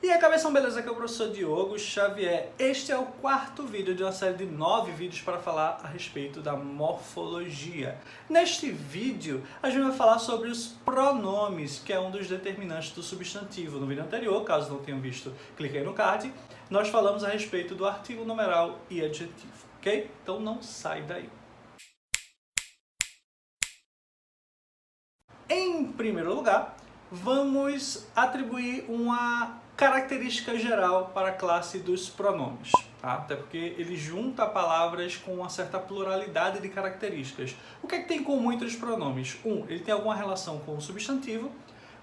E aí, cabeção, beleza? Aqui é o professor Diogo Xavier. Este é o quarto vídeo de uma série de 9 vídeos para falar a respeito da morfologia. Neste vídeo, a gente vai falar sobre os pronomes, que é um dos determinantes do substantivo. No vídeo anterior, caso não tenham visto, cliquei no card, nós falamos a respeito do artigo, numeral e adjetivo, ok? Então não sai daí. Em primeiro lugar, vamos atribuir uma característica geral para a classe dos pronomes, tá? Até porque ele junta palavras com uma certa pluralidade de características. O que é que tem em comum entre os pronomes? Ele tem alguma relação com o substantivo.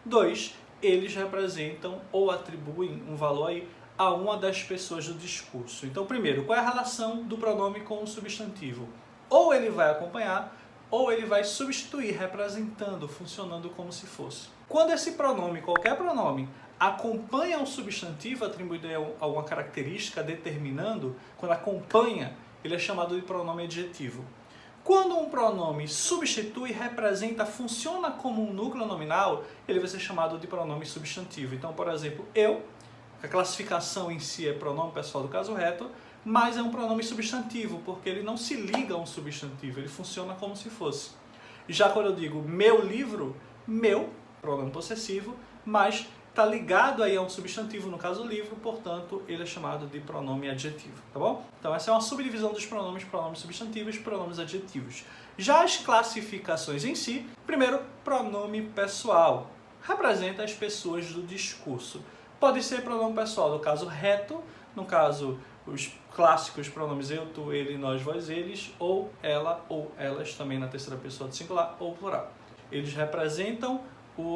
2, eles representam ou atribuem um valor aí a uma das pessoas do discurso. Então, primeiro, qual é a relação do pronome com o substantivo? Ou ele vai acompanhar, ou ele vai substituir, representando, funcionando como se fosse. Quando esse pronome, qualquer pronome, acompanha um substantivo atribuído a alguma característica determinando, quando acompanha, ele é chamado de pronome adjetivo. Quando um pronome substitui, representa, funciona como um núcleo nominal, ele vai ser chamado de pronome substantivo. Então, por exemplo, eu, a classificação em si é pronome pessoal do caso reto, mas é um pronome substantivo, porque ele não se liga a um substantivo, ele funciona como se fosse. Já quando eu digo meu livro, meu, pronome possessivo, mas está ligado aí a um substantivo, no caso livro, portanto, ele é chamado de pronome adjetivo, tá bom? Então essa é uma subdivisão dos pronomes, pronomes substantivos, pronomes adjetivos. Já as classificações em si, primeiro, pronome pessoal, representa as pessoas do discurso. Pode ser pronome pessoal no caso reto, no caso os clássicos pronomes eu, tu, ele, nós, vós, eles, ou ela, ou elas, também na terceira pessoa do singular, ou plural. Eles representam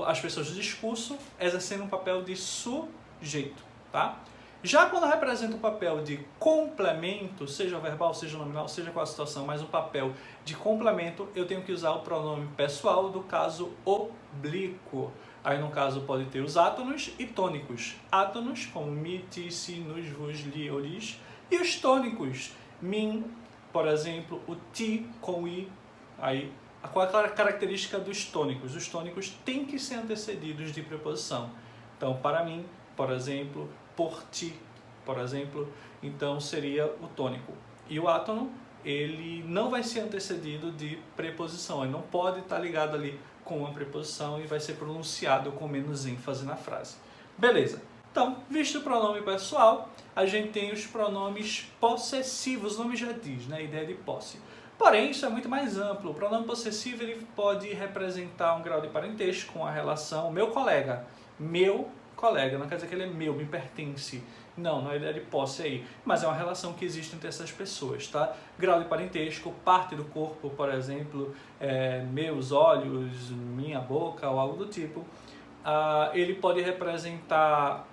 as pessoas do discurso exercendo um papel de sujeito, tá? Já quando representa o papel de complemento, seja verbal, seja nominal, seja qual a situação, mas um papel de complemento, eu tenho que usar o pronome pessoal do caso oblíquo. Aí no caso pode ter os átonos e tônicos. Átonos como mi, ti, si, nos, vos, li, oris. E os tônicos, min, por exemplo, o ti com i. Aí, qual é a característica dos tônicos? Os tônicos têm que ser antecedidos de preposição. Então, para mim, por exemplo, por ti, por exemplo, então seria o tônico. E o átono, ele não vai ser antecedido de preposição, ele não pode estar ligado ali com uma preposição e vai ser pronunciado com menos ênfase na frase. Beleza. Então, visto o pronome pessoal, a gente tem os pronomes possessivos, o nome já diz, né? A ideia de posse. Porém, isso é muito mais amplo. O pronome possessivo ele pode representar um grau de parentesco com a relação meu colega, não quer dizer que ele é meu, me pertence. Não é ideia de posse aí, mas é uma relação que existe entre essas pessoas, tá? Grau de parentesco, parte do corpo, por exemplo, meus olhos, minha boca ou algo do tipo. Ele pode representar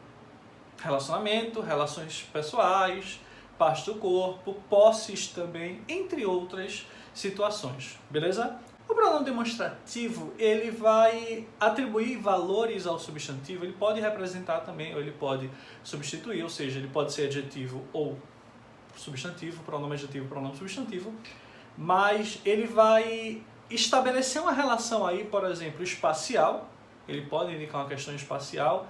relacionamento, relações pessoais, parte do corpo, posses também, entre outras situações, beleza? O pronome demonstrativo, ele vai atribuir valores ao substantivo, ele pode representar também, ou ele pode substituir, ou seja, ele pode ser adjetivo ou substantivo, pronome adjetivo, pronome substantivo, mas ele vai estabelecer uma relação aí, por exemplo, espacial, ele pode indicar uma questão espacial,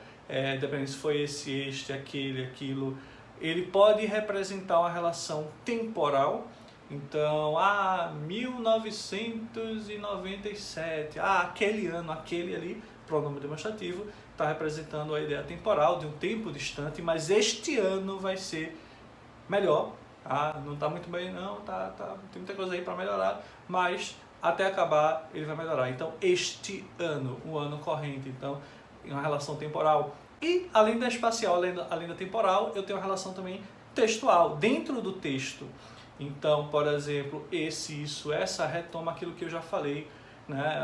dependendo se foi esse, este, aquele, aquilo, ele pode representar uma relação temporal. Então, 1997, aquele ano, aquele ali, pronome demonstrativo, está representando a ideia temporal de um tempo distante, mas este ano vai ser melhor, não está muito bem não, tem muita coisa aí para melhorar, mas até acabar ele vai melhorar. Então, este ano, o ano corrente, então, uma relação temporal. E, além da espacial, além da temporal, eu tenho uma relação também textual, dentro do texto. Então, por exemplo, esse, isso, essa retoma aquilo que eu já falei, né?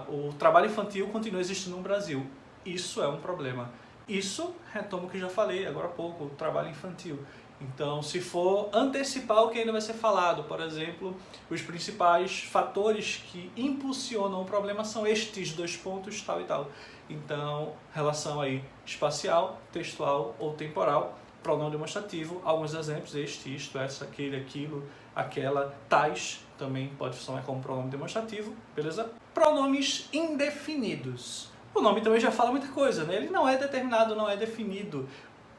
O trabalho infantil continua existindo no Brasil. Isso é um problema. Isso retoma o que eu já falei agora há pouco, o trabalho infantil. Então, se for antecipar o que ainda vai ser falado, por exemplo, os principais fatores que impulsionam o problema são estes dois pontos, tal e tal. Então, relação aí espacial, textual ou temporal. Pronome demonstrativo, alguns exemplos, este, isto, essa, aquele, aquilo, aquela, tais, também pode funcionar como pronome demonstrativo, beleza? Pronomes indefinidos. O nome também já fala muita coisa, né? Ele não é determinado, não é definido.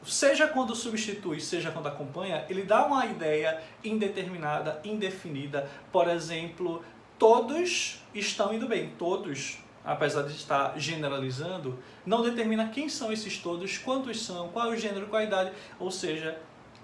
seja quando substitui, seja quando acompanha, ele dá uma ideia indeterminada, indefinida. Por exemplo, todos estão indo bem. Todos, apesar de estar generalizando, não determina quem são esses todos, quantos são, qual é o gênero, qual a idade, ou seja,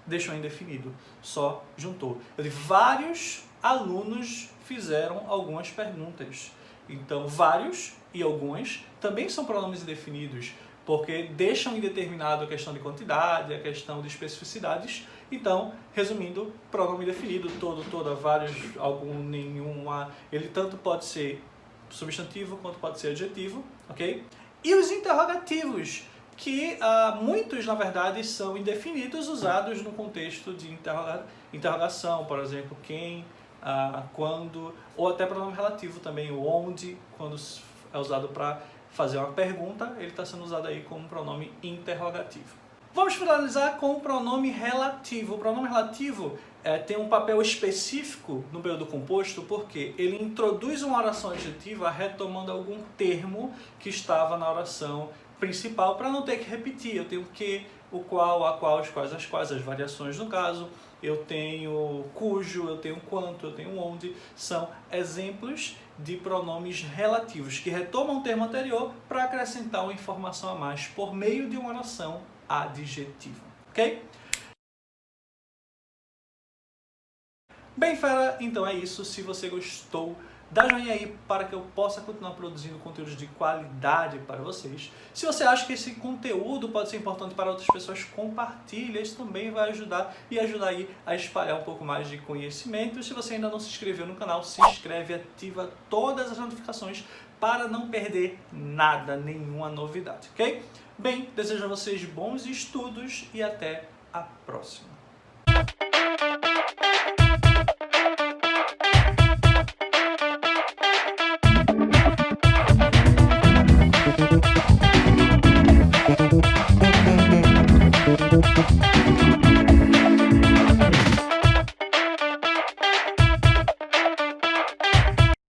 deixou indefinido, só juntou. Vários alunos fizeram algumas perguntas. Então, vários e alguns também são pronomes indefinidos, porque deixam indeterminado a questão de quantidade, a questão de especificidades. Então, resumindo, pronome indefinido, todo, toda, vários, algum, nenhuma, ele tanto pode ser substantivo quanto pode ser adjetivo, ok? E os interrogativos, que muitos, na verdade, são indefinidos, usados no contexto de interrogação, por exemplo, quem, quando, ou até pronome relativo também, o onde, quando é usado para fazer uma pergunta, ele está sendo usado aí como pronome interrogativo. Vamos finalizar com o pronome relativo. O pronome relativo tem um papel específico no período composto porque ele introduz uma oração adjetiva retomando algum termo que estava na oração principal para não ter que repetir. Eu tenho o que, o qual, a qual, os quais, as quais, as variações no caso. Eu tenho cujo, eu tenho quanto, eu tenho onde. São exemplos de pronomes relativos que retomam o termo anterior para acrescentar uma informação a mais por meio de uma oração adjetiva, ok? Bem, fera, então é isso. Se você gostou, dá joinha aí para que eu possa continuar produzindo conteúdos de qualidade para vocês. Se você acha que esse conteúdo pode ser importante para outras pessoas, compartilha. Isso também vai ajudar e ajudar aí a espalhar um pouco mais de conhecimento. E se você ainda não se inscreveu no canal, se inscreve e ativa todas as notificações para não perder nada, nenhuma novidade, ok? Bem, desejo a vocês bons estudos e até a próxima.